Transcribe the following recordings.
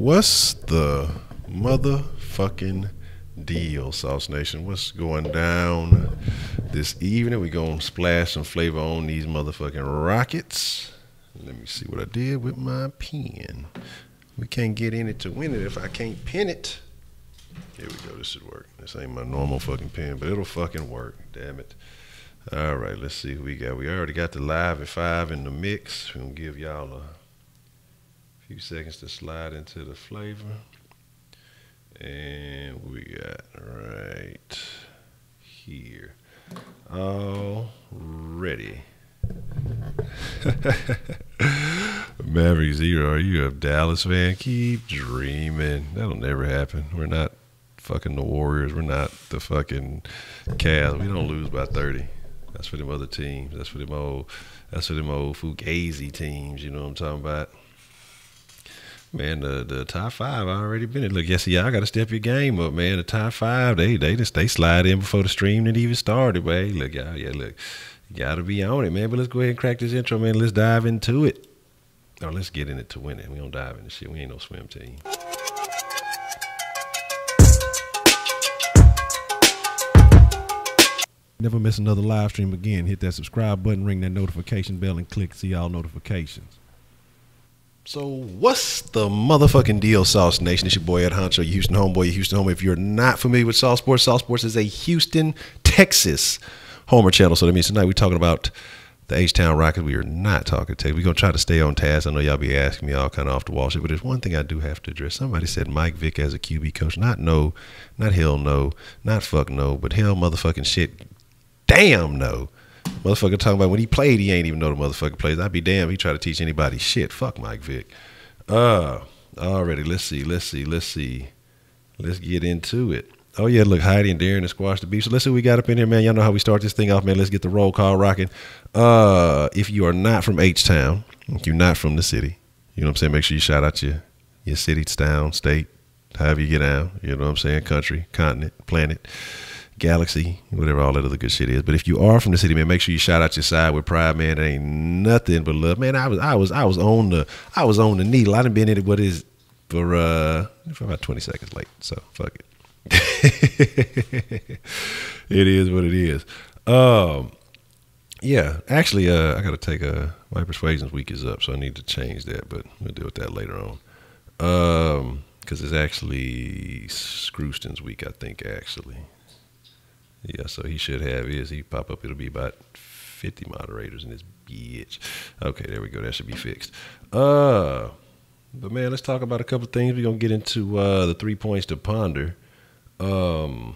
What's the motherfucking deal, Sauce Nation? What's going down this evening? We're going to splash some flavor on these motherfucking rockets. Let me see what I did with my pen. We can't get in it to win it if I can't pin it. Here we go. This should work. This ain't my normal fucking pen, but it'll fucking work. Damn it. All right, let's see who we got. We already got the live at 5 in the mix. We're going to give y'all a few seconds to slide into the flavor. And we got right here. All ready. Maverick Zero, are you a Dallas fan? Keep dreaming. That'll never happen. We're not fucking the Warriors. We're not the fucking Cavs. We don't lose by 30. That's for them other teams. That's for them old Fugazi teams. You know what I'm talking about? Man, the top 5 already been in. Look, yes, y'all got to step your game up, man. The top 5, they slide in before the stream didn't even started, man. Look, y'all, look, you got to be on it, man. But let's go ahead and crack this intro, man. Let's dive into it. Or let's get in it to win it. We don't dive in this shit. We ain't no swim team. Never miss another live stream again. Hit that subscribe button, ring that notification bell, and click see all notifications. So what's the motherfucking deal, Sauce Nation? It's your boy Ed Honcho, your Houston homeboy, your Houston home. If you're not familiar with Sauce Sports is a Houston, Texas homer channel. So that means tonight we're talking about the H-Town Rockets. We are not talking Texas. We're going to try to stay on task. I know y'all be asking me all kind of off the wall shit, but there's one thing I do have to address. Somebody said Mike Vick as a QB coach. Not no, not hell no, not fuck no, but hell motherfucking shit. Damn no. Motherfucker talking about when he played, he ain't even know the motherfucker plays. I'd be damned if he try to teach anybody shit. Fuck Mike Vick. Already, let's see. Let's get into it. Oh, yeah, look, Heidi and Darren and Squash the Beef. So let's see what we got up in here, man. Y'all know how we start this thing off, man. Let's get the roll call rocking. If you are not from H-Town, if you're not from the city, you know what I'm saying, make sure you shout out your city, town, state, however you get down. You know what I'm saying, country, continent, planet, galaxy, whatever all that other good shit is. But if you are from the city, man, make sure you shout out your side with pride, man. It ain't nothing but love, man. I was on the needle. I done been in it. What is for about 20 seconds late. So fuck it. It is what it is. Yeah. Actually, I gotta take my persuasions week is up, so I need to change that. But we'll deal with that later on. Because it's actually Scrooston's week, I think. Actually. Yeah, so he should have his. He pop up. It'll be about 50 moderators in this bitch. Okay, there we go. That should be fixed. But man, let's talk about a couple of things. We're gonna get into the 3 points to ponder. And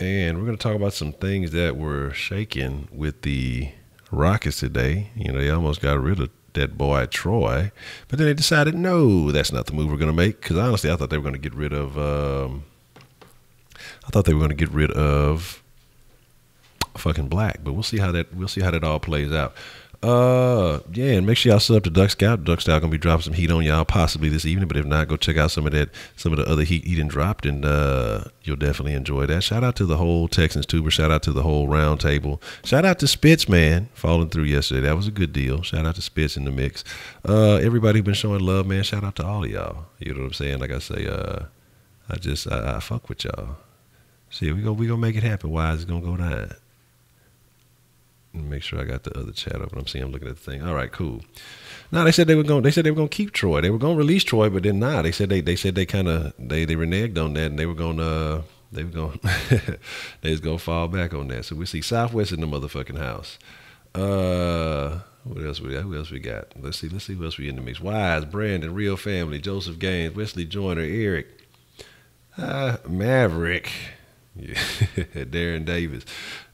we're gonna talk about some things that were shaken with the Rockets today. You know, they almost got rid of that boy Troy, but then they decided, no, that's not the move we're gonna make. Because honestly, I thought they were gonna get rid of. I thought they were going to get rid of fucking Black, but we'll see how that all plays out. Yeah, and make sure y'all sub to Duck Scout. Duck Scout gonna be dropping some heat on y'all possibly this evening, but if not, go check out some of the other heat he done dropped, and you'll definitely enjoy that. Shout out to the whole Texan Tubers. Shout out to the whole round table. Shout out to Spitz, man, falling through yesterday. That was a good deal. Shout out to Spitz in the mix. Everybody who been showing love, man. Shout out to all of y'all. You know what I'm saying? Like I say, I fuck with y'all. See, we gonna make it happen. Why is it gonna go down? Make sure I got the other chat open. I'm looking at the thing. All right, cool. Now they said they were gonna keep Troy. They were gonna release Troy, but then they said they reneged on that, and they was gonna fall back on that. So we see Southwest in the motherfucking house. What else we got? Who else we got? Let's see who else we in the mix. Wise, Brandon, Real Family, Joseph Gaines, Wesley Joyner, Eric, Maverick. Yeah, Darren Davis,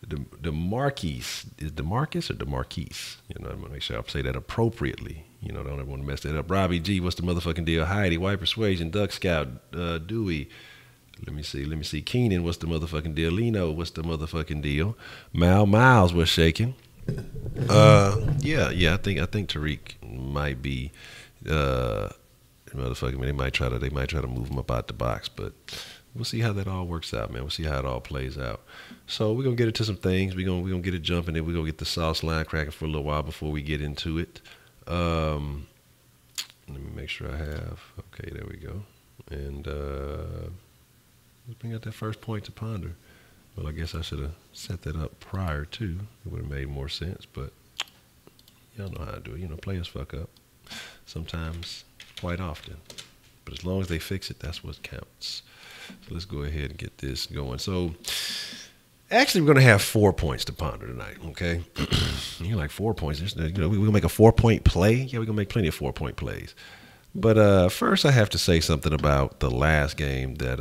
the Marquise is DeMarcus or DeMarquise. You know, I'm gonna make sure I say that appropriately. You know, don't ever want to mess that up. Robbie G, what's the motherfucking deal? Heidi, White Persuasion, Duck Scout, Dewey. Let me see. Keenan, what's the motherfucking deal? Lino, what's the motherfucking deal? Miles was shaking. Yeah. I think Tariq might be. Motherfucking man, they might try to move him up out the box, but. We'll see how that all works out, man. We'll see how it all plays out. So we're going to get into some things. We're gonna get it jumping, and we're going to get the sauce line cracking for a little while before we get into it. Let me make make sure I have. Okay, there we go. And let's bring out that first point to ponder. Well, I guess I should have set that up prior to. It would have made more sense, but y'all know how to do it. You know, players fuck up. Sometimes, quite often. But as long as they fix it, that's what counts. So let's go ahead and get this going. So actually, we're going to have 4 points to ponder tonight, okay? You're like 4 points. You know, we're going to make a 4-point play? Yeah, we're going to make plenty of 4-point plays. But first, I have to say something about the last game that,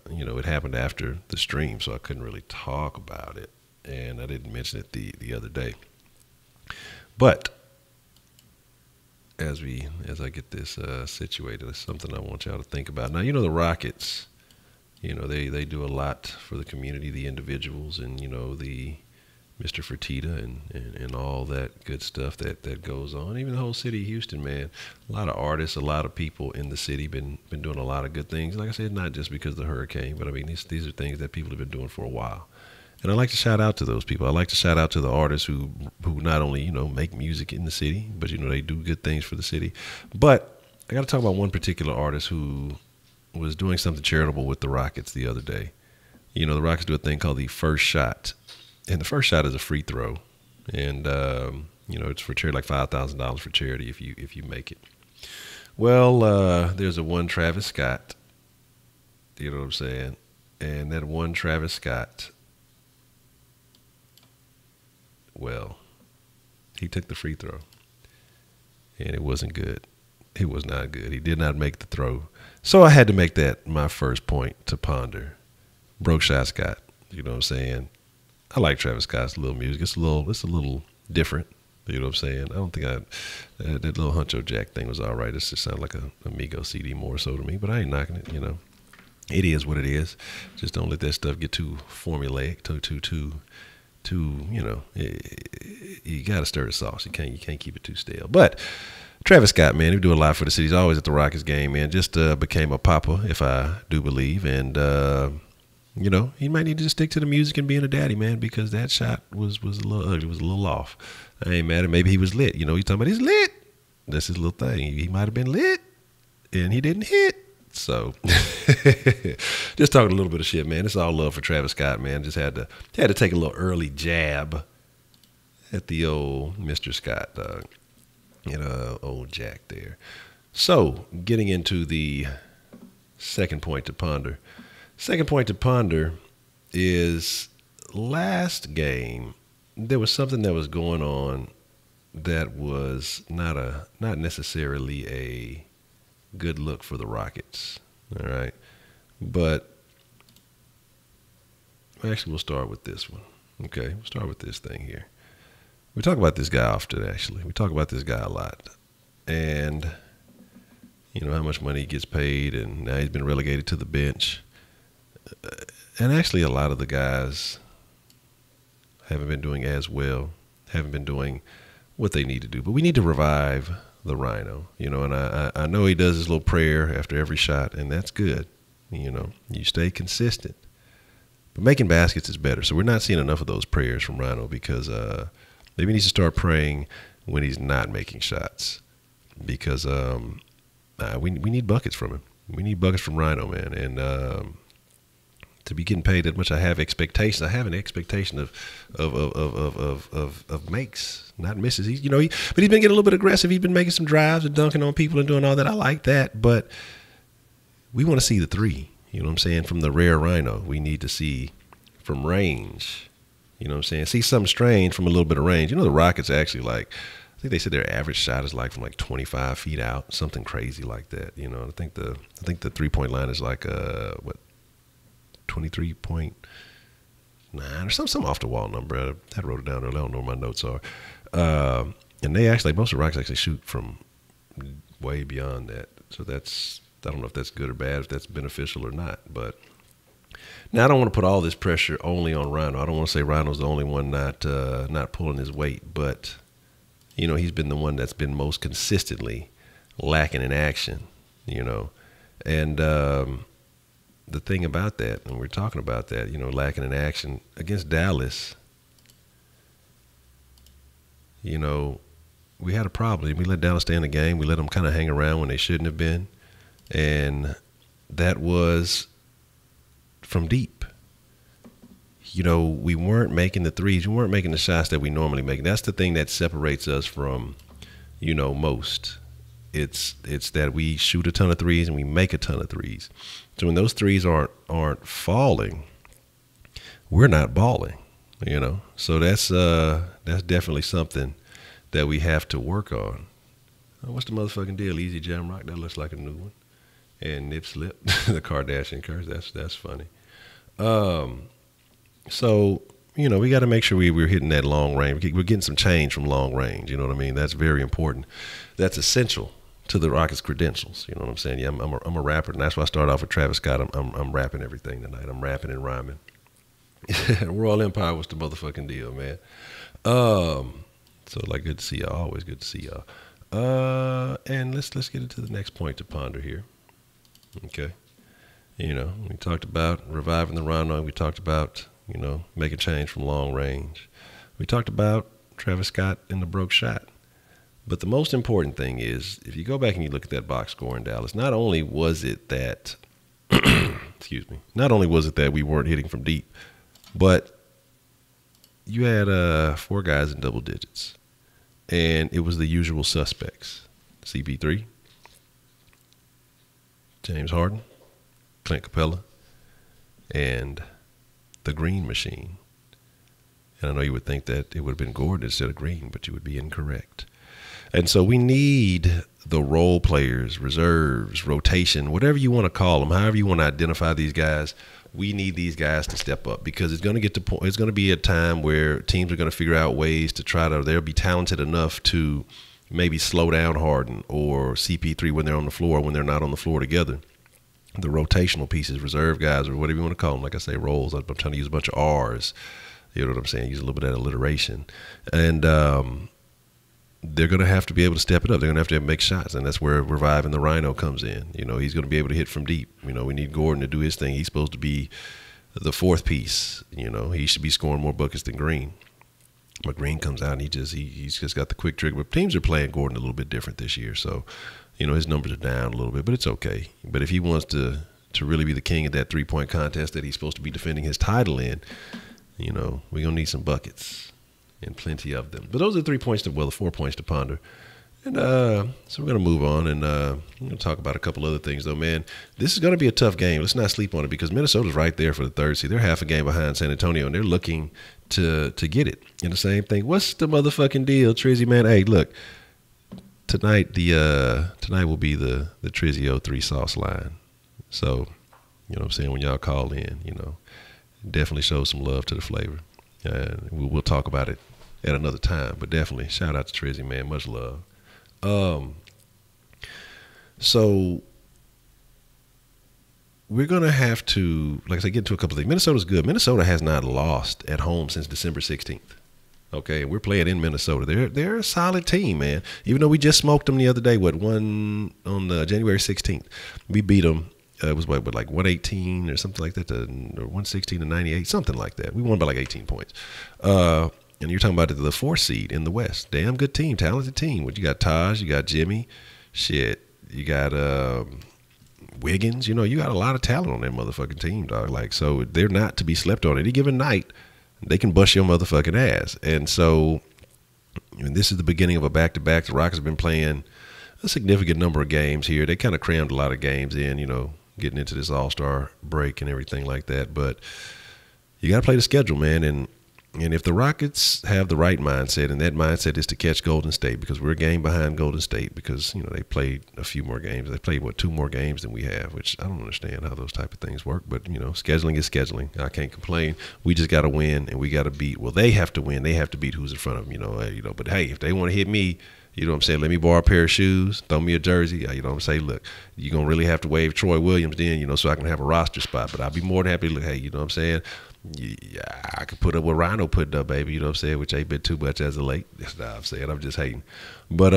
you know, it happened after the stream, so I couldn't really talk about it. And I didn't mention it the other day. But as I get this situated, it's something I want y'all to think about. Now, you know, the Rockets, you know, they do a lot for the community, the individuals, and, you know, the Mr. Fertitta and all that good stuff that goes on. Even the whole city of Houston, man. A lot of artists, a lot of people in the city been doing a lot of good things. Like I said, not just because of the hurricane, but I mean, these are things that people have been doing for a while. And I like to shout out to those people. I like to shout out to the artists who not only, you know, make music in the city, but, you know, they do good things for the city. But I got to talk about one particular artist who was doing something charitable with the Rockets the other day. You know, the Rockets do a thing called the first shot. And the first shot is a free throw. And, you know, it's for charity, like $5,000 for charity if you make it. Well, there's a one Travis Scott. You know what I'm saying? And that one Travis Scott, well, he took the free throw, and it wasn't good. It was not good. He did not make the throw. So I had to make that my first point to ponder. Broke shot Scott. You know what I'm saying? I like Travis Scott's little music. It's a little different. You know what I'm saying? I don't think that little Honcho Jack thing was all right. It just sounded like a Amigo CD more so to me, but I ain't knocking it, you know. It is what it is. Just don't let that stuff get too formulaic, too, you know, you got to stir the sauce. You can't keep it too stale. But Travis Scott, man, he do a lot for the city. He's always at the Rockets game, man. Just became a papa, if I do believe. And, you know, he might need to just stick to the music and being a daddy, man, because that shot was a little ugly, was a little off. I ain't mad at him. Maybe he was lit. You know, he's talking about he's lit. That's his little thing. He might have been lit, and he didn't hit. So just talking a little bit of shit, man. It's all love for Travis Scott, man. Just had to take a little early jab at the old Mr. Scott, you know, old Jack there. So getting into the second point to ponder. Second point to ponder is last game there was something that was going on that was not necessarily a good look for the Rockets, all right? But actually, we'll start with this one, okay? We'll start with this thing here. We talk about this guy often, actually. We talk about this guy a lot. And, you know, how much money he gets paid, and now he's been relegated to the bench. And actually, a lot of the guys haven't been doing as well, haven't been doing what they need to do. But we need to revive the Rhino, you know, and I know he does his little prayer after every shot, and that's good. You know, you stay consistent. But making baskets is better. So we're not seeing enough of those prayers from Rhino because maybe he needs to start praying when he's not making shots because we need buckets from him. We need buckets from Rhino, man. And to be getting paid that much, I have expectations. I have an expectation of makes, not misses. But he's been getting a little bit aggressive. He's been making some drives and dunking on people and doing all that. I like that, but we want to see the three. You know what I'm saying? From the rare Rhino, we need to see from range. You know what I'm saying? See something strange from a little bit of range. You know, the Rockets actually I think they said their average shot is like from like 25 feet out, something crazy like that. You know, I think the 3-point line is like 23.9 or some off the wall number. I wrote it down earlier. I don't know where my notes are. And they actually, most of the Rockets actually shoot from way beyond that. So I don't know if that's good or bad, if that's beneficial or not. But now I don't want to put all this pressure only on Rhino. I don't want to say Rhino's the only one not pulling his weight, but you know, he's been the one that's been most consistently lacking in action, you know. And the thing about that, and we're talking about that, you know, lacking in action against Dallas, you know, we had a problem. We let Dallas stay in the game. We let them kind of hang around when they shouldn't have been. And that was from deep. We weren't making the threes. We weren't making the shots that we normally make. That's the thing that separates us from, most. It's that we shoot a ton of threes and we make a ton of threes. So when those threes aren't falling, we're not balling, So that's definitely something that we have to work on. What's the motherfucking deal? Easy Jam Rock, that looks like a new one. And Nip Slip, the Kardashian curse, that's funny. So, we got to make sure we're hitting that long range. We're getting some change from long range, you know what I mean? That's very important. That's essential to the Rockets' credentials, you know what I'm saying? Yeah, I'm a rapper, and that's why I started off with Travis Scott. I'm rapping everything tonight. I'm rapping and rhyming. Royal Empire was the motherfucking deal, man. So, good to see y'all. Always good to see y'all. And let's get into the next point to ponder here. Okay. We talked about reviving the Rhino. We talked about, making change from long range. We talked about Travis Scott and the broke shot. But the most important thing is, if you go back and you look at that box score in Dallas, not only was it that, we weren't hitting from deep, but you had 4 guys in double digits. And it was the usual suspects. CP3, James Harden, Clint Capella, and the Green Machine. And I know you would think that it would have been Gordon instead of Green, but you would be incorrect. And so we need the role players, reserves, rotation, whatever you want to call them, however you want to identify these guys. We need these guys to step up because it's going to get to point. It's going to be a time where teams are going to figure out ways to they'll be talented enough to maybe slow down Harden or CP3 when they're on the floor, when they're not on the floor together. The rotational pieces, reserve guys, or whatever you want to call them. Like I say, roles. I'm trying to use a bunch of R's. You know what I'm saying? Use a little bit of that alliteration. And they're going to have to be able to step it up. They're going to make shots, and that's where reviving the Rhino comes in. He's going to be able to hit from deep. We need Gordon to do his thing. He's supposed to be the 4th piece. He should be scoring more buckets than Green. But Green comes out, and he's just got the quick trigger. But teams are playing Gordon a little bit different this year, so his numbers are down a little bit, but it's okay. But if he wants to really be the king of that 3-point contest that he's supposed to be defending his title in, we're going to need some buckets and plenty of them. But those are the 4 points to ponder. And so we're going to move on, and I'm going to talk about a couple other things, though, man. This is going to be a tough game. Let's not sleep on it because Minnesota's right there for the 3rd seed. They're half a game behind San Antonio, and they're looking to get it. And the same thing, what's the motherfucking deal, Trizzy, man? Hey, look. Tonight will be the Trizzy 03 sauce line. So, what I'm saying, when y'all call in, definitely show some love to the flavor. And we'll talk about it at another time. But definitely, shout out to Trizzy, man. Much love. So we're going to have to, like I said, get into a couple of things. Minnesota's good. Minnesota has not lost at home since December 16th. Okay, we're playing in Minnesota. They're a solid team, man. Even though we just smoked them the other day, on January 16th. We beat them. It was like 118 or something like that, or 116 to 98, something like that. We won by 18 points. And you're talking about the 4th seed in the West. Damn good team, talented team. You got Taj, you got Jimmy, shit. You got Wiggins. You got a lot of talent on that motherfucking team, dog. So they're not to be slept on. Any given night, they can bust your motherfucking ass. And so this is the beginning of a back-to-back. The Rockets have been playing a significant number of games here. They kind of crammed a lot of games in, getting into this all-star break and everything like that. But you got to play the schedule, man. And if the Rockets have the right mindset, and that mindset is to catch Golden State, because we're a game behind Golden State because, they played a few more games. They played, 2 more games than we have, which I don't understand how those type of things work. But, scheduling is scheduling. I can't complain. We just got to win, and we got to beat. Well, they have to win. They have to beat who's in front of them, But, hey, if they want to hit me, you know what I'm saying, let me borrow a pair of shoes, throw me a jersey. You know what I'm saying, look, you're going to really have to wave Troy Williams then, so I can have a roster spot. But I'll be more than happy to look, hey, you know what I'm saying, yeah, I could put up what Rhino put up, baby, you know what I'm saying, which ain't been too much as of late. That's what I'm saying. I'm just hating. But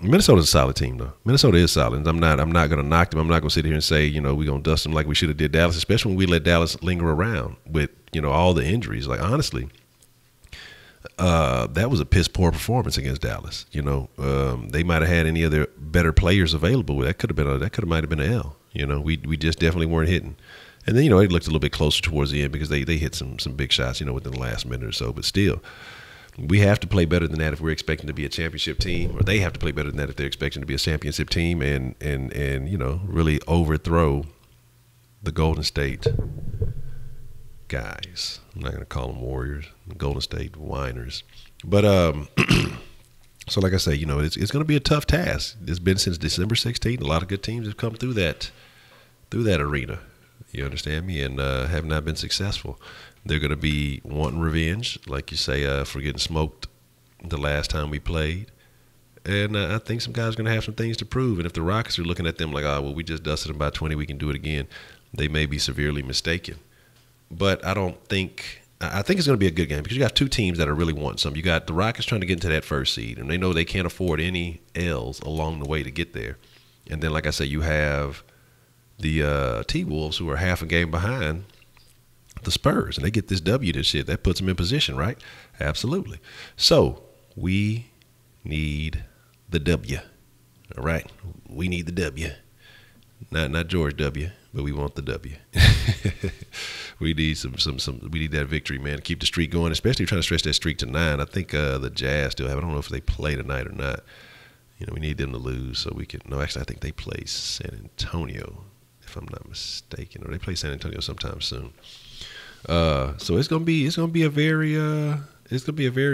Minnesota's a solid team, though. Minnesota is solid. I'm not going to knock them. I'm not going to sit here and say, we're going to dust them like we should have did Dallas, especially when we let Dallas linger around with, all the injuries. Like, honestly, That was a piss poor performance against Dallas. You know, they might have had any other better players available. That could have been might have been an L. You know, we just definitely weren't hitting. And then, you know, they looked a little bit closer towards the end because they hit some big shots, you know, within the last minute or so. But still, we have to play better than that if we're expecting to be a championship team, or they have to play better than that if they're expecting to be a championship team, and you know, really overthrow the Golden State guys. I'm not going to call them Warriors, Golden State whiners. But so like I say, you know, it's going to be a tough task. It's been since December 16th. A lot of good teams have come through that arena. You understand me? And have not been successful. They're going to be wanting revenge, like you say, for getting smoked the last time we played. And I think some guys are going to have some things to prove. And if the Rockets are looking at them like, oh, well, we just dusted them by 20, we can do it again, they may be severely mistaken. But I think it's going to be a good game because you got two teams that are really wanting something. You got the Rockets trying to get into that first seed, and they know they can't afford any L's along the way to get there. And then, like I say, you have the T-Wolves, who are half a game behind the Spurs, and they get this W, this shit. That puts them in position, right? Absolutely. So we need the W, all right? We need the W. Not George W., but we want the W. We need we need that victory, man, to keep the streak going, especially trying to stretch that streak to 9. I think the Jazz still have. I don't know if they play tonight or not. You know, we need them to lose so we can. No, actually, I think they play San Antonio, if I'm not mistaken, or they play San Antonio sometime soon. So it's gonna be a very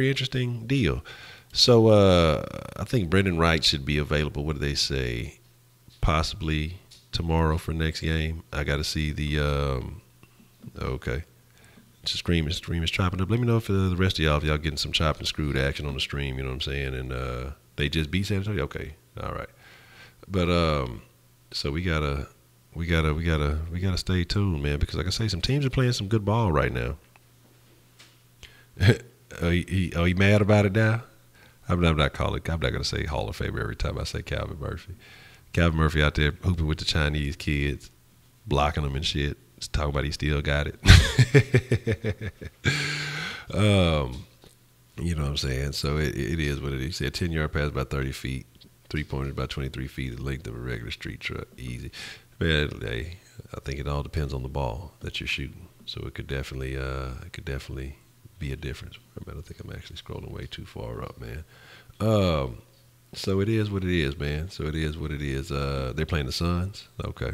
interesting deal. So I think Brendan Wright should be available. What do they say? Possibly tomorrow for next game. I got to see the. Okay. Stream is chopping up. Let me know if the rest of y'all getting some chopped and screwed action on the stream. You know what I'm saying? And they just beat San Antonio. Okay, all right. But so we gotta stay tuned, man, because like I say, some teams are playing some good ball right now. Are you mad about it now? I'm not gonna say Hall of Famer every time I say Calvin Murphy. Calvin Murphy out there hooping with the Chinese kids, blocking them and shit. Just talking about he still got it. You know what I'm saying? So it is what it is. He said 10-yard pass about 30 feet, 3-pointers about 23 feet, the length of a regular street truck. Easy. Man, hey, I think it all depends on the ball that you're shooting. So it could definitely be a difference. I think I'm actually scrolling way too far up, man. So it is what it is, man. So it is what it is. They're playing the Suns. Okay.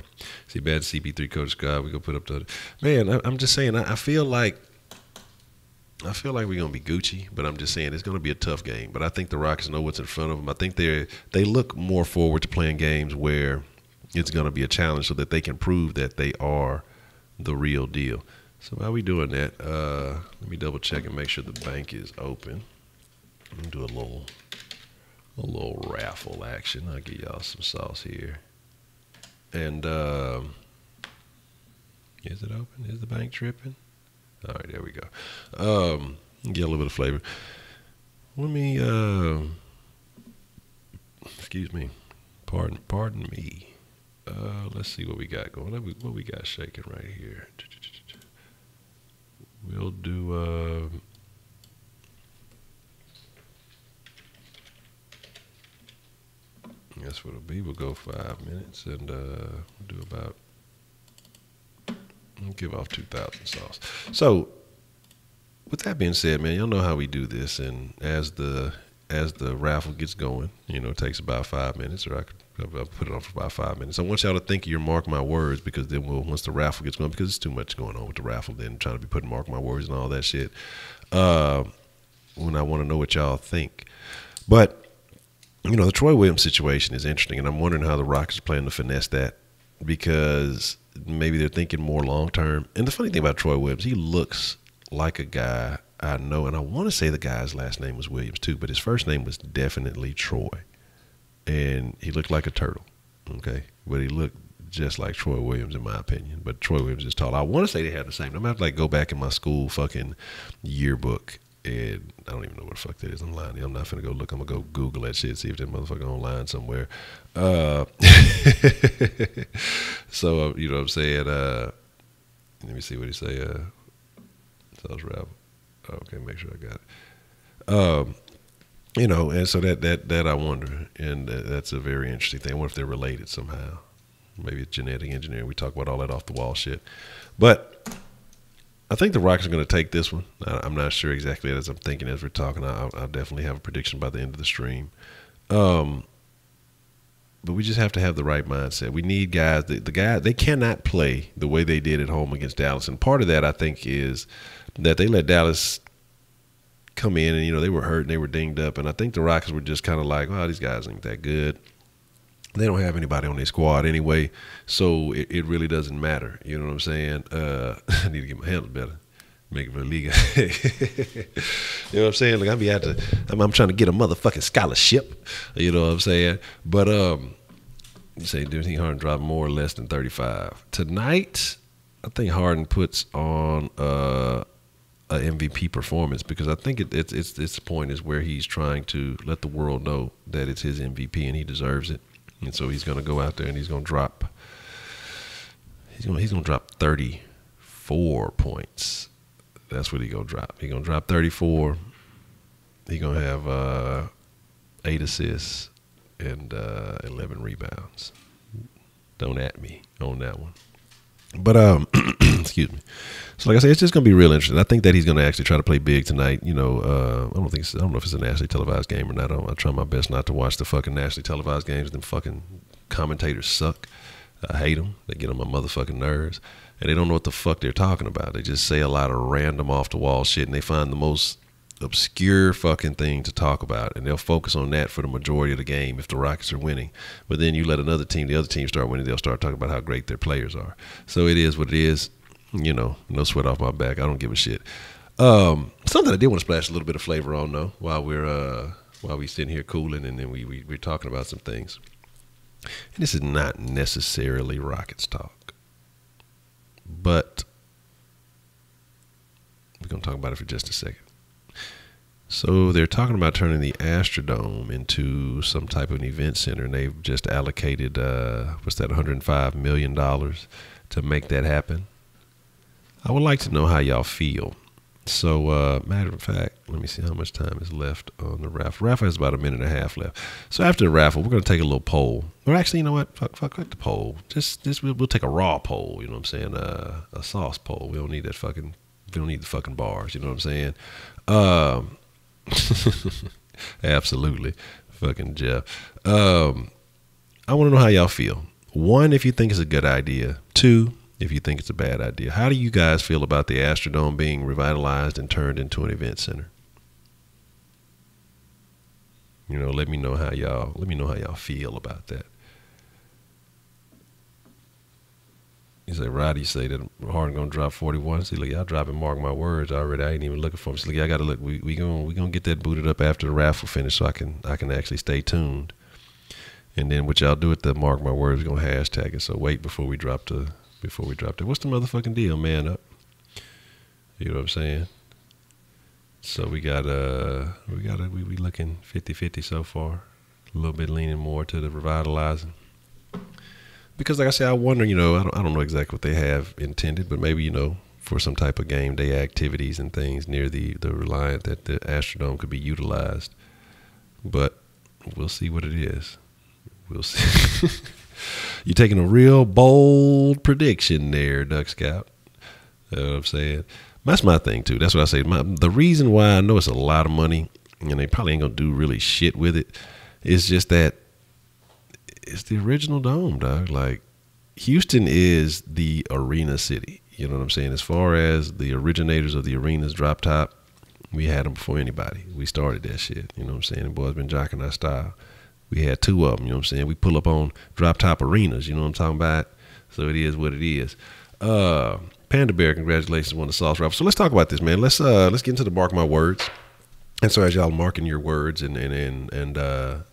See, bad CP3 coach Scott. We gonna put up the man. I'm just saying. I feel like we're gonna be Gucci, but I'm just saying it's gonna be a tough game. But I think the Rockets know what's in front of them. I think they look more forward to playing games where it's gonna be a challenge, so that they can prove that they are the real deal. So how we doing that? Let me double check and make sure the bank is open. Let me do a little raffle action. I'll give y'all some sauce here. And is it open? Is the bank tripping? All right, there we go. Get a little bit of flavor. Let me excuse me. Pardon me. Let's see what we got going. What we got shaking right here. We'll do that's what it'll be. We'll go 5 minutes and we'll do about. We'll give off 2,000 sauce. So, with that being said, man, y'all know how we do this, and as the raffle gets going, you know, it takes about 5 minutes, or I'll put it on for about 5 minutes. I want y'all to think of your mark my words, because then once the raffle gets going, because it's too much going on with the raffle, then trying to be putting mark my words and all that shit. When I want to know what y'all think, but. You know, the Troy Williams situation is interesting, and I'm wondering how the Rockets are planning to finesse that, because maybe they're thinking more long-term. And the funny thing about Troy Williams, he looks like a guy I know, and I want to say the guy's last name was Williams too, but his first name was definitely Troy. And he looked like a turtle, okay? But he looked just like Troy Williams, in my opinion. But Troy Williams is tall. I want to say they had the same. I'm going to have to go back in my school fucking yearbook. And I don't even know what the fuck that is online. I'm not finna go look. I'm gonna go Google that shit, see if that motherfucker online somewhere. So you know what I'm saying. Let me see what he say. Sounds rap. Okay, make sure I got it. You know, and so that I wonder, and that's a very interesting thing. I wonder if they're related somehow. Maybe it's genetic engineering. We talk about all that off the wall shit, but I think the Rockets are going to take this one. I'm not sure exactly as I'm thinking as we're talking. I'll definitely have a prediction by the end of the stream. But we just have to have the right mindset. We need guys. The guy, they cannot play the way they did at home against Dallas, and part of that I think is that they let Dallas come in, and you know they were hurt and they were dinged up, and I think the Rockets were just kind of like, "Oh, these guys ain't that good. They don't have anybody on their squad anyway, so it really doesn't matter." You know what I'm saying? I need to get my handles better, make it for the league. You know what I'm saying? Like I'm trying to get a motherfucking scholarship. You know what I'm saying? But you say, do you think Harden dropped more or less than 35 tonight? I think Harden puts on a MVP performance, because I think it's point is where he's trying to let the world know that it's his MVP and he deserves it, and so he's going to go out there and he's going to drop 34 points. That's what he's going to drop. He's going to drop 34. He's going to have 8 assists and 11 rebounds. Don't at me on that one. But excuse me. So like I said, it's just gonna be real interesting. I think that he's gonna actually try to play big tonight. You know, I don't know if it's a nationally televised game or not. I try my best not to watch the fucking nationally televised games. Them fucking commentators suck. I hate them. They get on my motherfucking nerves, and they don't know what the fuck they're talking about. They just say a lot of random off the wall shit, and they find the most obscure fucking thing to talk about, and they'll focus on that for the majority of the game if the Rockets are winning. But then you let the other team start winning, they'll start talking about how great their players are. So it is what it is. You know, no sweat off my back. I don't give a shit. Something I did want to splash a little bit of flavor on though, while we sitting here cooling, and then we're talking about some things. And this is not necessarily Rockets talk, but we're gonna talk about it for just a second. So they're talking about turning the Astrodome into some type of an event center, and they've just allocated $105 million to make that happen. I would like to know how y'all feel. So matter of fact, let me see how much time is left on the raffle. Raffle has about a minute and a half left. So after the raffle, we're going to take a little poll. Or actually, you know what? Fuck the poll. We'll take a raw poll. You know what I'm saying? A sauce poll. We don't need the fucking bars. You know what I'm saying? Absolutely. Fucking Jeff. I want to know how y'all feel. 1, if you think it's a good idea. 2, if you think it's a bad idea. How do you guys feel about the Astrodome being revitalized and turned into an event center? You know, let me know how y'all feel about that. You say, Roddy, you say that Harden gonna drop 41. See, look, y'all dropping, mark my words already. I ain't even looking for him. See, look, I gotta look. We gonna get that booted up after the raffle finish, so I can actually stay tuned. And then what y'all do with the mark my words, we're gonna hashtag it. So wait before we drop it. What's the motherfucking deal, man? Up. You know what I'm saying? So we looking 50-50 so far. A little bit leaning more to the revitalizing. Because like I said, I wonder, you know, I don't know exactly what they have intended, but maybe, you know, for some type of game day activities and things near the Reliant, that the Astrodome could be utilized. But we'll see what it is. We'll see. You're taking a real bold prediction there, Duck Scout. You know what I'm saying? That's my thing, too. That's what I say. The reason why I know it's a lot of money, and they probably ain't going to do really shit with it, is just that it's the original dome, dog. Like, Houston is the arena city. You know what I'm saying? As far as the originators of the arenas drop top, we had them before anybody. We started that shit. You know what I'm saying? The boys been jocking our style. We had 2 of them, you know what I'm saying? We pull up on drop top arenas, you know what I'm talking about? So it is what it is. Panda Bear, congratulations on the sauce raffle. So let's talk about this, man. Let's get into the mark my words. And so as y'all marking your words and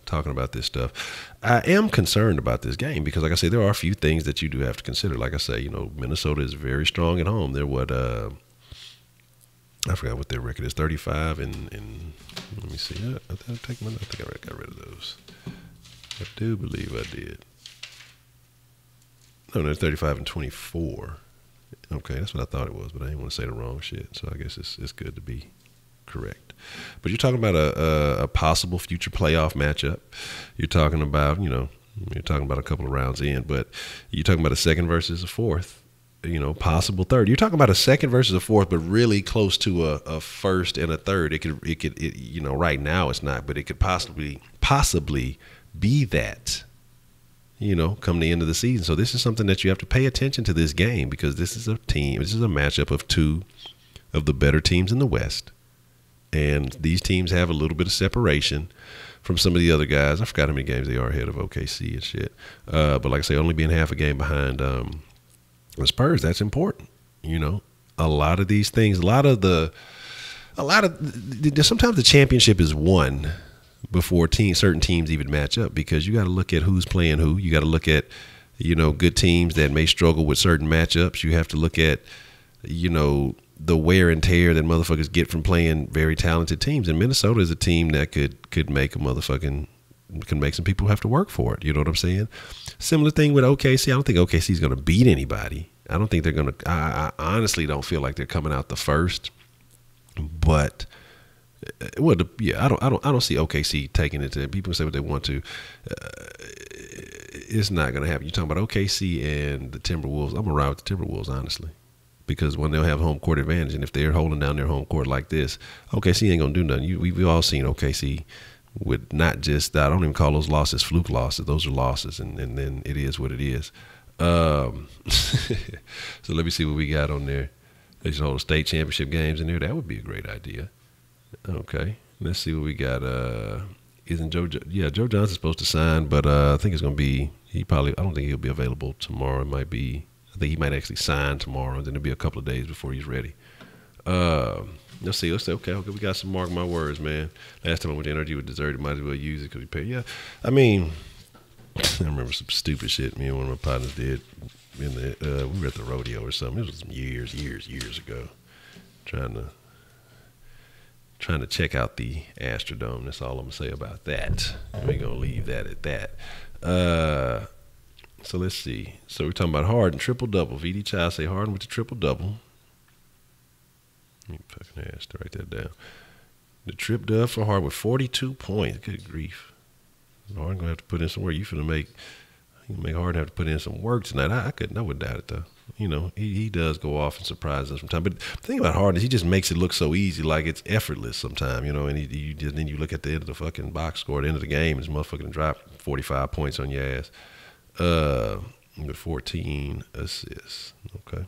talking about this stuff, I am concerned about this game because, like I say, there are a few things that you do have to consider. Like I say, you know, Minnesota is very strong at home. They're what I forgot what their record is, 35 and let me see. I think I got rid of those. I do believe I did. No, 35 and 24. Okay, that's what I thought it was, but I didn't want to say the wrong shit. So I guess it's good to be Correct. But you're talking about a possible future playoff matchup. You're talking about, you're talking about a couple of rounds in, but you're talking about a second versus a fourth, possible third. You're talking about a second versus a fourth, but really close to a first and a third. It could, right now it's not, but it could possibly be that, come the end of the season. So this is something that you have to pay attention to this game, because this is a matchup of two of the better teams in the West. And these teams have a little bit of separation from some of the other guys. I forgot how many games they are ahead of OKC and shit. But like I say, only being half a game behind the Spurs, that's important. A lot of these things, sometimes the championship is won before certain teams even match up, because you got to look at who's playing who. You got to look at, good teams that may struggle with certain matchups. You have to look at, the wear and tear that motherfuckers get from playing very talented teams. And Minnesota is a team that could make can make some people have to work for it. You know what I'm saying? Similar thing with OKC. I don't think OKC is going to beat anybody. I don't think they're going to. I honestly don't feel like they're coming out the first. But I don't see OKC taking it to. People say what they want to. It's not going to happen. You're talking about OKC and the Timberwolves. I'm going to ride with the Timberwolves, honestly. Because when they'll have home court advantage, and if they're holding down their home court like this, OKC ain't gonna do nothing. We've all seen OKC with not just that. I don't even call those losses fluke losses. Those are losses, and then it is what it is. So let me see what we got on there. They should hold state championship games in there. That would be a great idea. Okay, let's see what we got. Isn't Joe Johnson's supposed to sign, but I think it's gonna be. I don't think he'll be available tomorrow. It might be. I think he might actually sign tomorrow, and then it'll be a couple of days before he's ready. Let's see. Okay. We got some mark my words, man. Last time I went to NRG with dessert, might as well use it because we pay. Yeah, I mean, I remember some stupid shit me and one of my partners did. We were at the rodeo or something. It was some years ago. Trying to check out the Astrodome. That's all I'm gonna say about that. We're gonna leave that at that. So let's see. So we're talking about Harden, triple-double. VD Child say Harden with the triple-double. You fucking ass to write that down. The trip dub for Harden with 42 points. Good grief. Harden going to have to put in some work. You make Harden have to put in some work tonight. I wouldn't doubt it, though. He does go off and surprise us sometimes. But the thing about Harden is he just makes it look so easy, like it's effortless sometimes, and then you look at the end of the fucking box score, at the end of the game, his motherfucking drop 45 points on your ass. With 14 assists. Okay.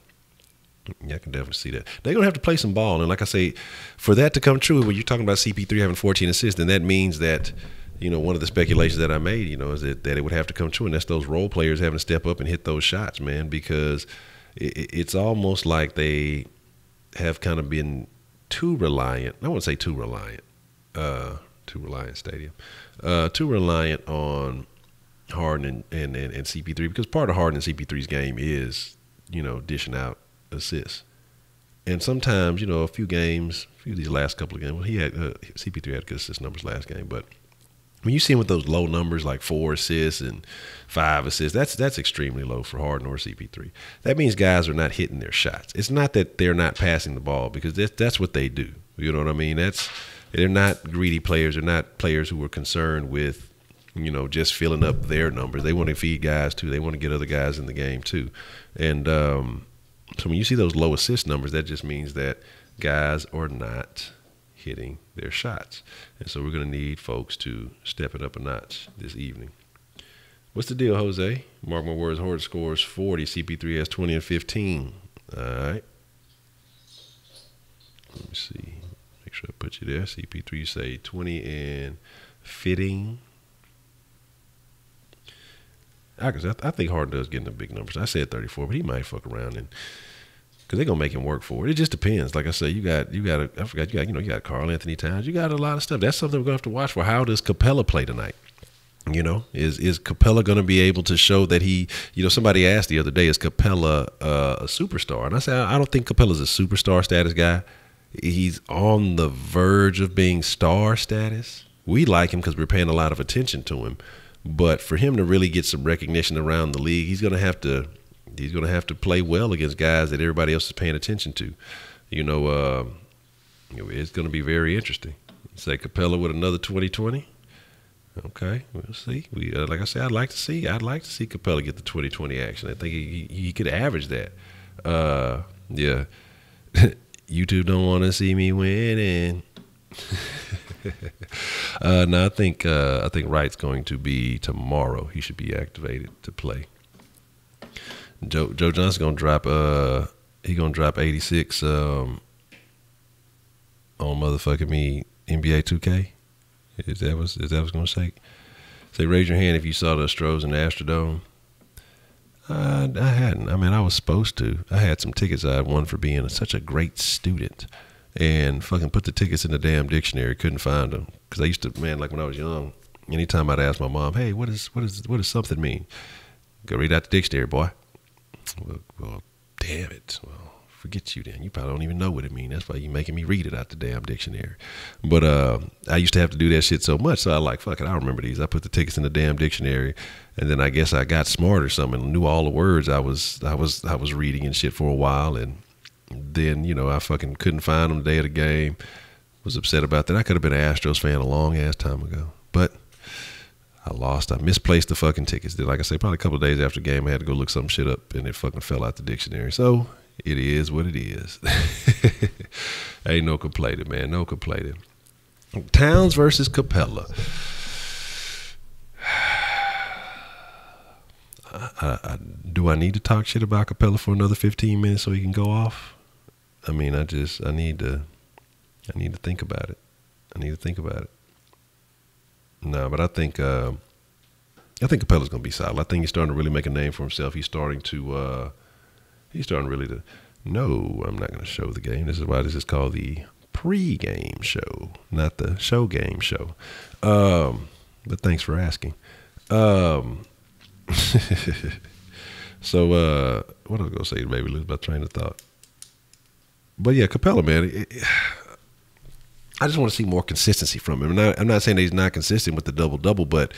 Yeah, I can definitely see that. They're going to have to play some ball. And like I say, for that to come true, when you're talking about CP3 having 14 assists, then that means that, one of the speculations that I made, is that it would have to come true. And that's those role players having to step up and hit those shots, man, because it's almost like they have kind of been too reliant. I wouldn't say too reliant. Too reliant on Harden and CP3, because part of Harden and CP3's game is, dishing out assists. And sometimes, a few of these last couple of games, CP3 had good assist numbers last game, but when you see him with those low numbers like 4 assists and 5 assists, that's extremely low for Harden or CP3. That means guys are not hitting their shots. It's not that they're not passing the ball, because that's what they do. You know what I mean? They're not greedy players. They're not players who are concerned with just filling up their numbers. They want to feed guys too. They want to get other guys in the game too. And so when you see those low assist numbers, that just means that guys are not hitting their shots. And so we're going to need folks to step it up a notch this evening. What's the deal, Jose? Mark my words, Harden scores 40. CP3 has 20 and 15. All right. Let me see. Make sure I put you there. CP3 say 20 and 15. I think Harden does get in the big numbers. I said 34, but he might fuck around because they're gonna make him work for it. It just depends. Like I said, you got Karl Anthony Towns. You got a lot of stuff. That's something we're gonna have to watch for. How does Capella play tonight? Is Capella gonna be able to show that he? Somebody asked the other day, is Capella a superstar? And I said, I don't think Capella's a superstar status guy. He's on the verge of being star status. We like him because we're paying a lot of attention to him. But for him to really get some recognition around the league, he's going to have to play well against guys that everybody else is paying attention to. It's going to be very interesting. Say Capella with another 2020. Okay, we'll see. We like I said, I'd like to see Capella get the 2020 action. I think he could average that. Yeah. YouTube don't want to see me winning. No, I think Wright's going to be tomorrow. He should be activated to play. Joe Johnson's gonna drop. He gonna drop 86 on motherfucking me NBA 2K. Is that what's gonna say? Say raise your hand if you saw the Astros in the Astrodome. I hadn't. I mean, I was supposed to. I had some tickets I had won for being such a great student, and fucking put the tickets in the damn dictionary. Couldn't find them because I used to, man, like when I was young. Anytime I'd ask my mom, "Hey, what does something mean?" Go read out the dictionary, boy. Well, damn it. Well, forget you then. You probably don't even know what it means. That's why you making me read it out the damn dictionary. But I used to have to do that shit so much, so I like, fuck it, I remember these. I put the tickets in the damn dictionary, and then I guess I got smart or something and knew all the words I was reading and shit for a while, and then, I fucking couldn't find them the day of the game. Was upset about that. I could have been an Astros fan a long ass time ago. But I lost. I misplaced the fucking tickets. Then, like I say, probably a couple of days after the game, I had to go look some shit up, and it fucking fell out the dictionary. So it is what it is. Ain't no complaining, man. No complaining. Towns versus Capella. Do I need to talk shit about Capella for another 15 minutes so he can go off? I mean, I need to think about it. No, but I think Capella's gonna be solid. I think he's starting to really make a name for himself. He's starting really to. No, I'm not gonna show the game. This is why this is called the pregame show, not the show game show. But thanks for asking. So what was I gonna say to Baby? Lose my train of thought. But yeah, Capella, man. I just want to see more consistency from him. I'm not saying that he's not consistent with the double-double, but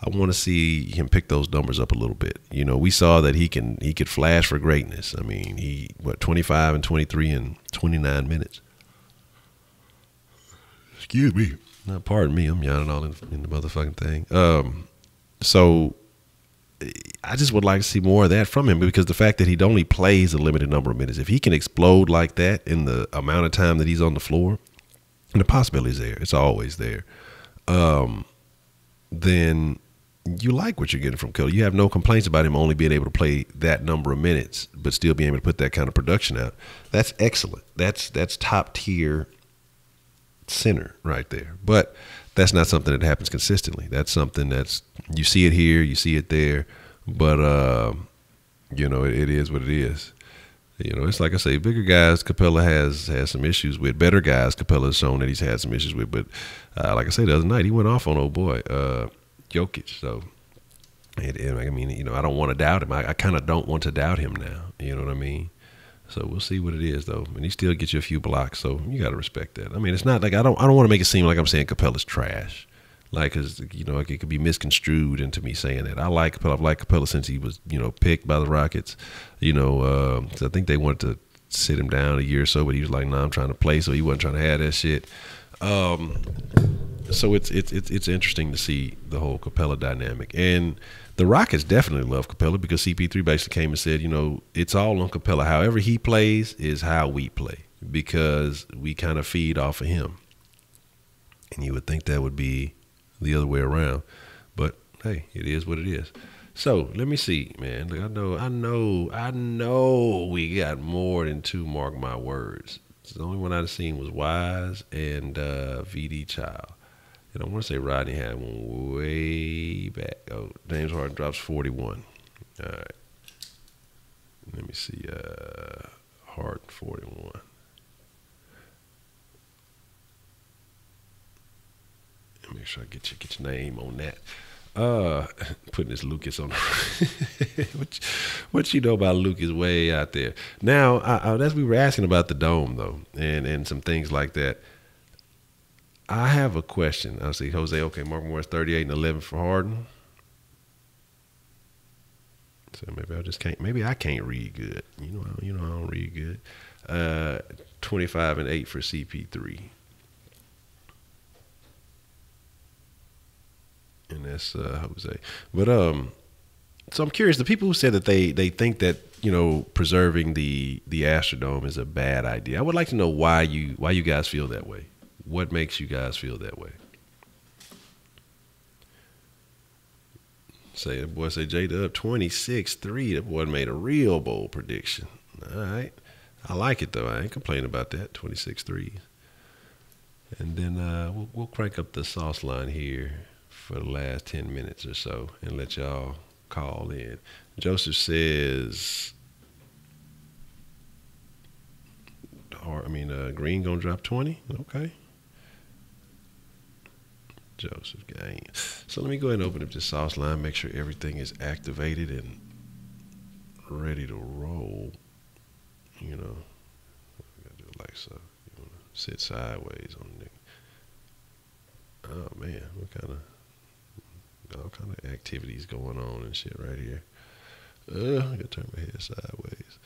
I want to see him pick those numbers up a little bit. We saw that he could flash for greatness. I mean, 25 and 23 in 29 minutes. Excuse me. No, pardon me. I'm yawning all in the motherfucking thing. So I just would like to see more of that from him, because the fact that he only plays a limited number of minutes, if he can explode like that in the amount of time that he's on the floor, and the possibility is there, it's always there, then you like what you're getting from Capella. You have no complaints about him only being able to play that number of minutes, but still being able to put that kind of production out. That's excellent. That's top tier center right there. But that's not something that happens consistently. That's something you see it here, you see it there, but it is what it is. It's like I say, bigger guys Capella has some issues with. Better guys Capella has shown that he's had some issues with. But like I said the other night, he went off on old boy Jokic. So I mean, I don't want to doubt him. I kind of don't want to doubt him now. You know what I mean? So we'll see what it is, though. And he still gets you a few blocks, so you got to respect that. I mean, it's not like I don't want to make it seem like I'm saying Capella's trash. Like, cause like it could be misconstrued into me saying that. I like Capella. I've liked Capella since he was, picked by the Rockets. 'Cause I think they wanted to sit him down a year or so, but he was like, "Nah, I'm trying to play," so he wasn't trying to have that shit. So it's interesting to see the whole Capella dynamic, and the Rockets definitely love Capella because CP3 basically came and said, it's all on Capella. However he plays is how we play, because we kind of feed off of him. And you would think that would be the other way around, but hey, it is what it is. So let me see, man. Look, I know we got more than two. Mark my words. The only one I've seen was Wise and VD Child. And I want to say Rodney had one way back. Oh, James Harden drops 41. All right. Let me see. Harden 41. Make sure I get your name on that. Putting this Lucas on. what you know about Lucas way out there. Now, as we were asking about the dome, though, and some things like that, I have a question. I'll see Jose. Okay, Mark Morris 38 and 11 for Harden. So maybe I just can't. Maybe I can't read good. I don't read good. 25-8 for CP3, and that's Jose. But so I'm curious. The people who said that they think that preserving the Astrodome is a bad idea. I would like to know why you guys feel that way. What makes you guys feel that way? Say the boy say J-Dub 26-3. That boy made a real bold prediction. All right. I like it though. I ain't complaining about that. 26-3. And then we'll crank up the sauce line here for the last 10 minutes or so and let y'all call in. Joseph says Green gonna drop 20. Okay. Joseph Gaines. So let me go ahead and open up this sauce line, make sure everything is activated and ready to roll. I gotta do it like so. You wanna sit sideways on the nigga. Oh man, all kind of activities going on and shit right here. I gotta turn my head sideways.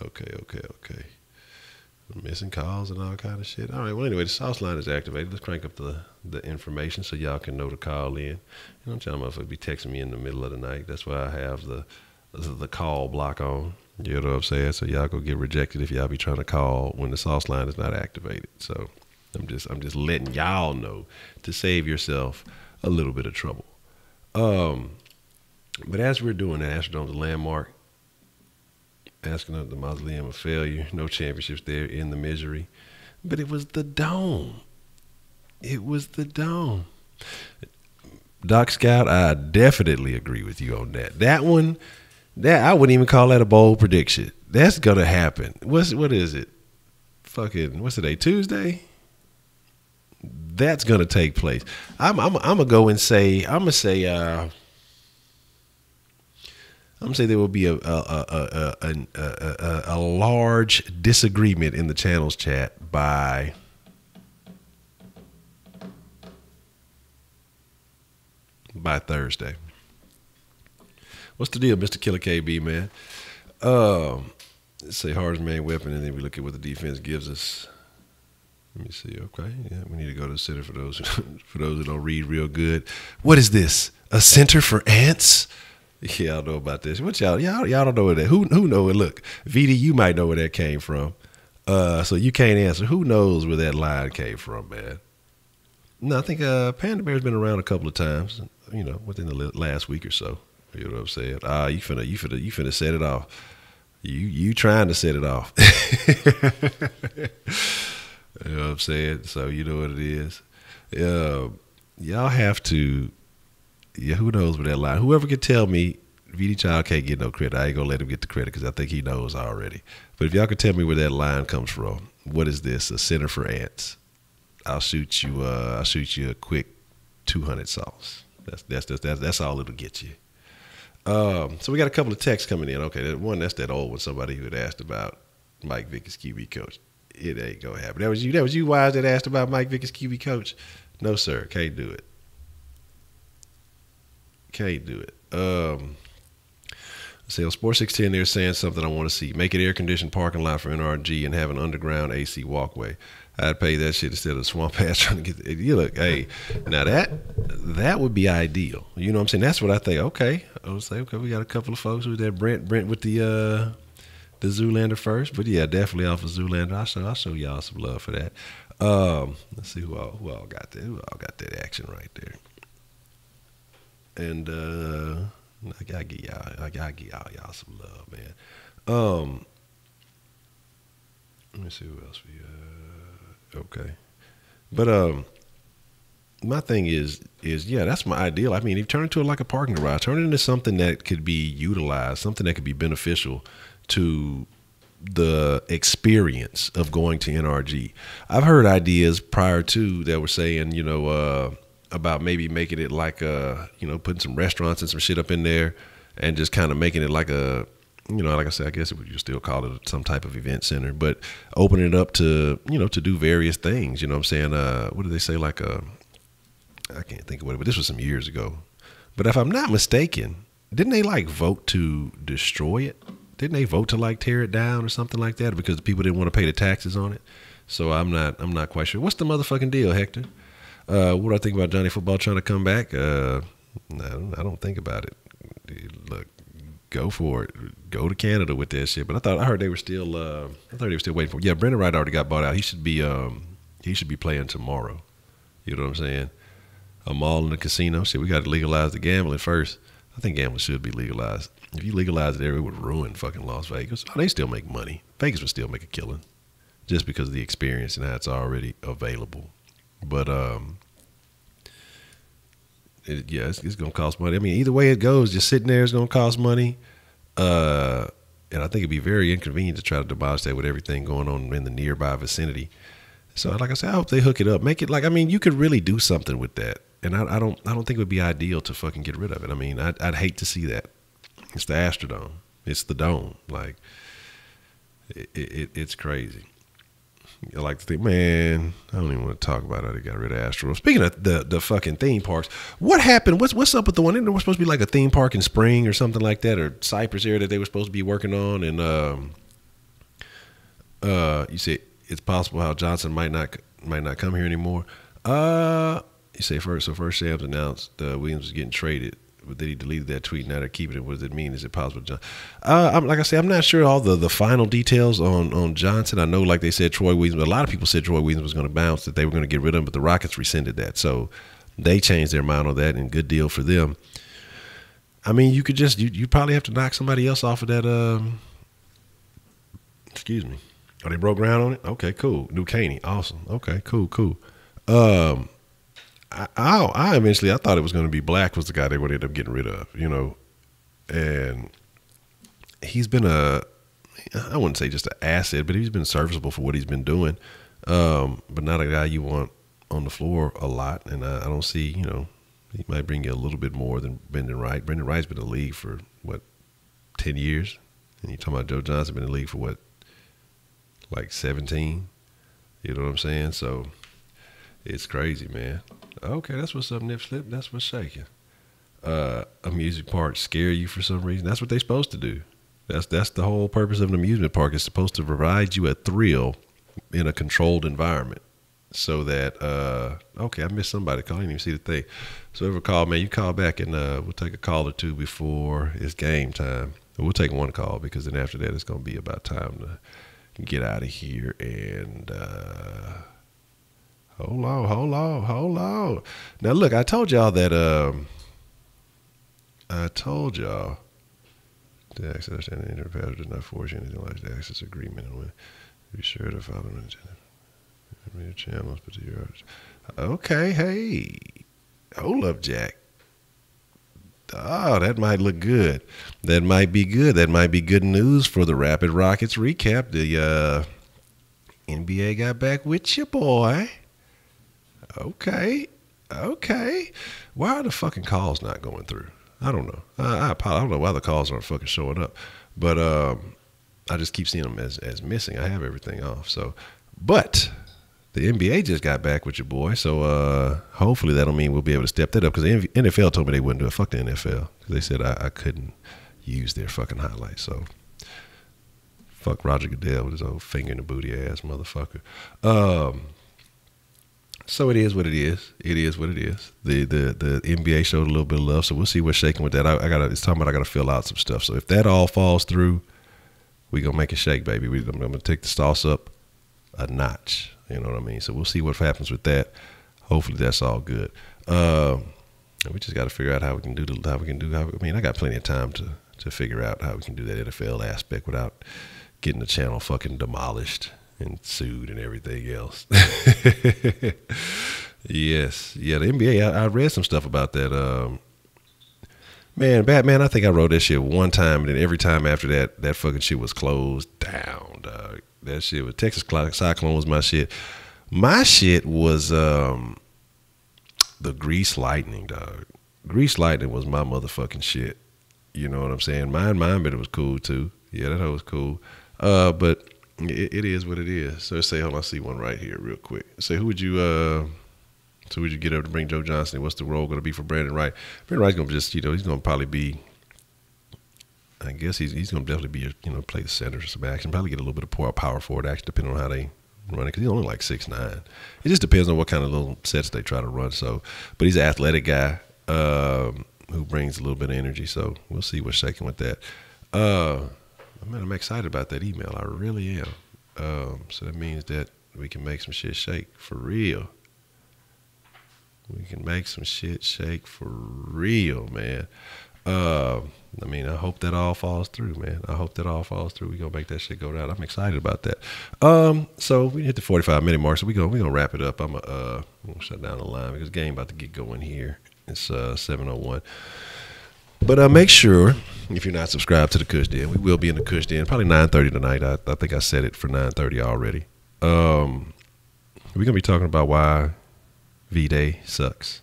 Okay. Missing calls and all kind of shit. All right, well, anyway, the sauce line is activated. Let's crank up the information so y'all can know to call in. I'm telling motherfuckers be texting me in the middle of the night. That's why I have the call block on. You know what I'm saying? So y'all go get rejected if y'all be trying to call when the sauce line is not activated. So I'm just letting y'all know to save yourself a little bit of trouble. But as we're doing that, Astrodome's a landmark. Asking up the mausoleum of failure. No championships there in the misery. But it was the dome. Doc Scout, I definitely agree with you on that. That one, I wouldn't even call that a bold prediction. That's going to happen. What is it? What's today? Tuesday? That's going to take place. I'm going to go and say, there will be a large disagreement in the channel's chat by Thursday. What's the deal, Mr. Killer KB, man? Let's say hardest main weapon, and then we look at what the defense gives us. Let me see. Okay, yeah, we need to go to the center for those who don't read real good. What is this? A center for ants? Yeah, I don't know about this. What y'all don't know where that. Who know it? Look, VD, you might know where that came from. So you can't answer. Who knows where that line came from, man? No, I think Panda Bear's been around a couple of times. Within the last week or so. You know what I'm saying? You finna set it off. You trying to set it off. You know what I'm saying? So you know what it is. Y'all have to. Yeah, who knows where that line? Whoever can tell me, VD Child can't get no credit. I ain't gonna let him get the credit because I think he knows already. But if y'all can tell me where that line comes from, what is this? A center for ants? I'll shoot you a quick 200 sauce. That's all it'll get you. So we got a couple of texts coming in. Okay, that's that old one. Somebody who had asked about Mike Vick as QB coach. It ain't gonna happen. That was you, Wise, that asked about Mike Vick as QB coach. No, sir, can't do it. Can't do it. Say on Sports 610, they're saying something I want to see. Make it air-conditioned parking lot for NRG and have an underground AC walkway. I'd pay that shit instead of swamp ass trying to get. You look, hey, now that would be ideal. You know what I'm saying? That's what I think. Okay, I would say, okay, we got a couple of folks with that Brent with the Zoolander first, but yeah, definitely off of Zoolander. I'll show y'all some love for that. Let's see who all got that. Who all got that action right there? And I gotta give y'all some love, man. Let me see who else we okay. But my thing is yeah, that's my ideal. I mean, if you turn it into like a parking garage, turn it into something that could be utilized, something that could be beneficial to the experience of going to NRG. I've heard ideas prior to that were saying, about maybe making it like putting some restaurants and some shit up in there and just kind of making it like a, like I said, I guess you still call it some type of event center, but opening it up to, to do various things. You know what I'm saying? What do they say? Like I can't think of what, but this was some years ago. But if I'm not mistaken, didn't they like vote to destroy it? Didn't they vote to like tear it down or something like that because the people didn't want to pay the taxes on it? So I'm not quite sure. What's the motherfucking deal, Hector? What do I think about Johnny Football trying to come back? I don't think about it. Look, go for it. Go to Canada with that shit. But I heard they were still waiting for. Yeah, Brendan Wright already got bought out. He should be playing tomorrow. You know what I'm saying? A mall and a casino. Shit, we got to legalize the gambling first. I think gambling should be legalized. If you legalize it there, it would ruin fucking Las Vegas. Oh, they still make money. Vegas would still make a killing just because of the experience and how it's already available. But it's going to cost money. I mean, either way it goes, just sitting there is going to cost money. And I think it'd be very inconvenient to try to demolish that with everything going on in the nearby vicinity. So, like I said, I hope they hook it up, make it like. I mean, you could really do something with that, and I don't think it would be ideal to fucking get rid of it. I mean, I'd hate to see that. It's the Astrodome. It's the dome. Like, it's crazy. I like to think, man, I don't even want to talk about how they got rid of Astrodome. Speaking of the fucking theme parks, what happened? What's up with the one? There was supposed to be like a theme park in Spring or something like that, or Cypress area that they were supposed to be working on, and you said it's possible how Johnson might not come here anymore. You say first Shams announced Williams was getting traded, but then he deleted that tweet. Now they're keeping it. What does it mean? Is it possible, John? Like I say, I'm not sure all the final details on Johnson. I know, like they said, Troy Williams. A lot of people said Troy Williams was going to bounce, that they were going to get rid of him, but the Rockets rescinded that, so they changed their mind on that, and good deal for them. I mean, you could just you probably have to knock somebody else off of that. Excuse me. Oh, they broke ground on it? Okay, cool. New Caney. Awesome. Okay, cool. I thought it was going to be Black was the guy they would end up getting rid of, you know. And he's been I wouldn't say just an asset, but he's been serviceable for what he's been doing. But not a guy you want on the floor a lot. And I don't see, you know, he might bring you a little bit more than Brendan Wright. Brendan Wright's been in the league for, 10 years? And you're talking about Joe Johnson been in the league for, 17? You know what I'm saying? So it's crazy, man. Okay, that's what's up, Nip Slip. That's what's shaking. Amusement parks scare you for some reason. That's what they're supposed to do. That's the whole purpose of an amusement park. It's supposed to provide you a thrill in a controlled environment. So that okay, I missed somebody call. I didn't even see the thing. So whoever called, man, you call back and we'll take a call or two before it's game time. We'll take one call because then after that it's gonna be about time to get out of here. And hold on. Now look, I told y'all that the access and the interpath does not force you anything like the access agreement, and be sure to follow the channels, but yours. Okay, hey, hold up, Jack. Oh, that might look good. That might be good. That might be good news for the Rapid Rockets recap. The NBA got back with you, boy. Okay. Why are the fucking calls not going through? I don't know. I don't know why the calls aren't fucking showing up. But I just keep seeing them as missing. I have everything off. So, but the NBA just got back with your boy. So hopefully that'll mean we'll be able to step that up. Because the NFL told me they wouldn't do it. Fuck the NFL. Because they said I couldn't use their fucking highlights. So fuck Roger Goodell with his old finger in the booty ass motherfucker. So it is what it is. It is what it is. The NBA showed a little bit of love, so we'll see what's shaking with that. I gotta fill out some stuff. So if that all falls through, we gonna make it shake, baby. I'm gonna take the sauce up a notch. You know what I mean? So we'll see what happens with that. Hopefully that's all good. We just gotta figure out how we can do. I mean, I got plenty of time to figure out how we can do that NFL aspect without getting the channel fucking demolished and sued and everything else. Yes. Yeah, the NBA, I read some stuff about that. Man, Batman, I think I wrote that shit one time, and then every time after that fucking shit was closed down, dog. That shit was Texas Cyclone was my shit. My shit was the Grease Lightning, dog. Grease Lightning was my motherfucking shit. You know what I'm saying? Mine, but it was cool too. Yeah, that was cool. But it is what it is. So say, hold on, I see one right here real quick. Say, who would you So we just get up to bring Joe Johnson. What's the role going to be for Brandon Wright? Brandon Wright's going to just, he's going to probably be, I guess he's going to definitely be, play the center or some action. Probably get a little bit of power forward action depending on how they run it, because he's only like 6'9". It just depends on what kind of little sets they try to run. So, but he's an athletic guy who brings a little bit of energy. So we'll see what's shaking with that. Man, I'm excited about that email. I really am. So that means that we can make some shit shake for real. We can make some shit shake for real, man. I hope that all falls through, man. I hope that all falls through. We're going to make that shit go down. I'm excited about that. So we hit the 45-minute mark, so we're gonna wrap it up. I'm going to shut down the line because the game about to get going here. It's 7:01. But make sure, if you're not subscribed to the Kush Den, we will be in the Kush Den, probably 9:30 tonight. I think I said it for 9:30 already. We're going to be talking about why V-Day sucks,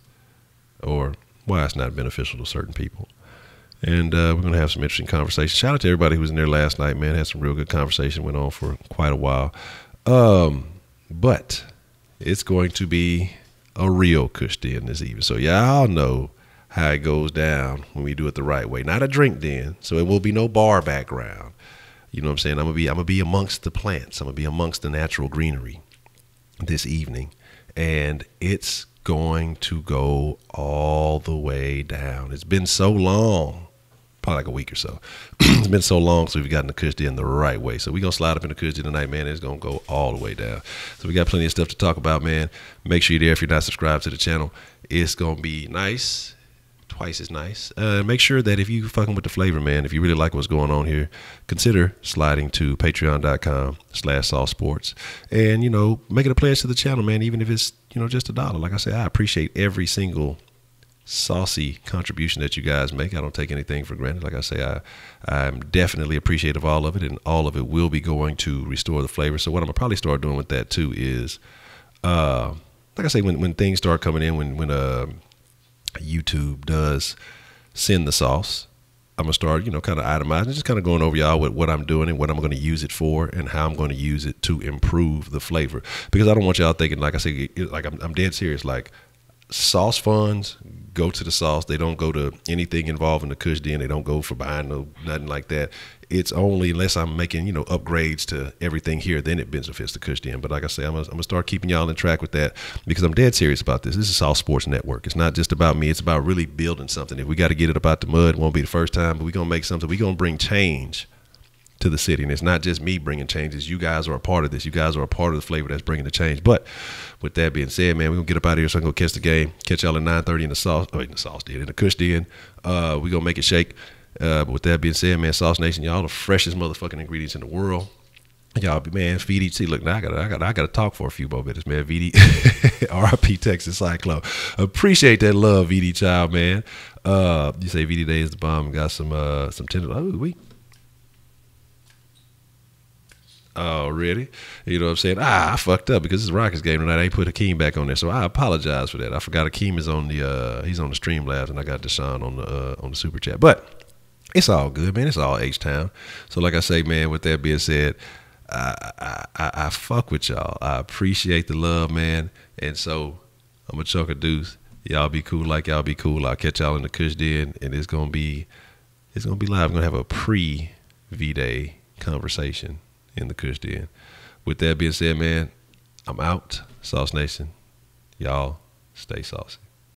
or why it's not beneficial to certain people. And we're going to have some interesting conversations. Shout out to everybody who was in there last night, man. Had some real good conversation. Went on for quite a while. But it's going to be a real Kush Den this evening. So y'all know how it goes down when we do it the right way. Not a drink den, so it will be no bar background. You know what I'm saying? I'm gonna be amongst the plants. I'm gonna be amongst the natural greenery this evening. And it's going to go all the way down. It's been so long, probably like a week or so. It's been so long since we've gotten the Kush Den the right way. So we're going to slide up in the Kush Den tonight, man. And it's going to go all the way down. So we got plenty of stuff to talk about, man. Make sure you're there if you're not subscribed to the channel. It's going to be nice. Twice as nice. Make sure that if you fucking with the flavor, man, if you really like what's going on here, consider sliding to patreon.com/saucesports and, make it a pledge to the channel, man, even if it's, just $1. Like I say, I appreciate every single saucy contribution that you guys make. I don't take anything for granted. Like I say, I'm definitely appreciative of all of it, and all of it will be going to restore the flavor. So what I'm going to probably start doing with that, too, is, like I say, when things start coming in, when YouTube does send the sauce, I'm gonna start, kind of itemizing, just kind of going over y'all what I'm doing and what I'm going to use it for and how I'm going to use it to improve the flavor. Because I don't want y'all thinking, like I say, like I'm dead serious. Like, sauce funds go to the sauce. They don't go to anything involving the Kush Den. They don't go for buying nothing like that. It's only unless I'm making, upgrades to everything here, then it benefits the Kush Den. But like I say, I'm gonna start keeping y'all in track with that because I'm dead serious about this. This is Sauce Sports Network. It's not just about me. It's about really building something. If we got to get it up out the mud, it won't be the first time, but we're going to make something. We're going to bring change to the city. And it's not just me bringing changes. You guys are a part of this. You guys are a part of the flavor that's bringing the change. But with that being said, man, we're going to get up out of here so I can go catch the game. Catch y'all at 9:30 in the sauce. In the Kush Den. We're going to make it shake. But with that being said, man, Sauce Nation, y'all the freshest motherfucking ingredients in the world. Y'all be, man, VDT. Look, now I gotta talk for a few more minutes, man. VD, RIP Texas Cyclone. Appreciate that love, VD child, man. You say VD Day is the bomb. Got some tender. Already, you know what I'm saying? I fucked up because it's Rockets game tonight. I ain't put Hakeem back on there, so I apologize for that. I forgot Hakeem is on the he's on the Streamlabs, and I got Deshaun on the super chat. But it's all good, man. It's all H-Town. So like I say, man, with that being said, I fuck with y'all. I appreciate the love, man. And so I'm a chunk of deuce. Y'all be cool like y'all be cool. I'll catch y'all in the Kush Den, and it's gonna be live. I'm gonna have a pre-V-Day conversation in the Kush Den. With that being said, man, I'm out. Sauce Nation, y'all stay saucy.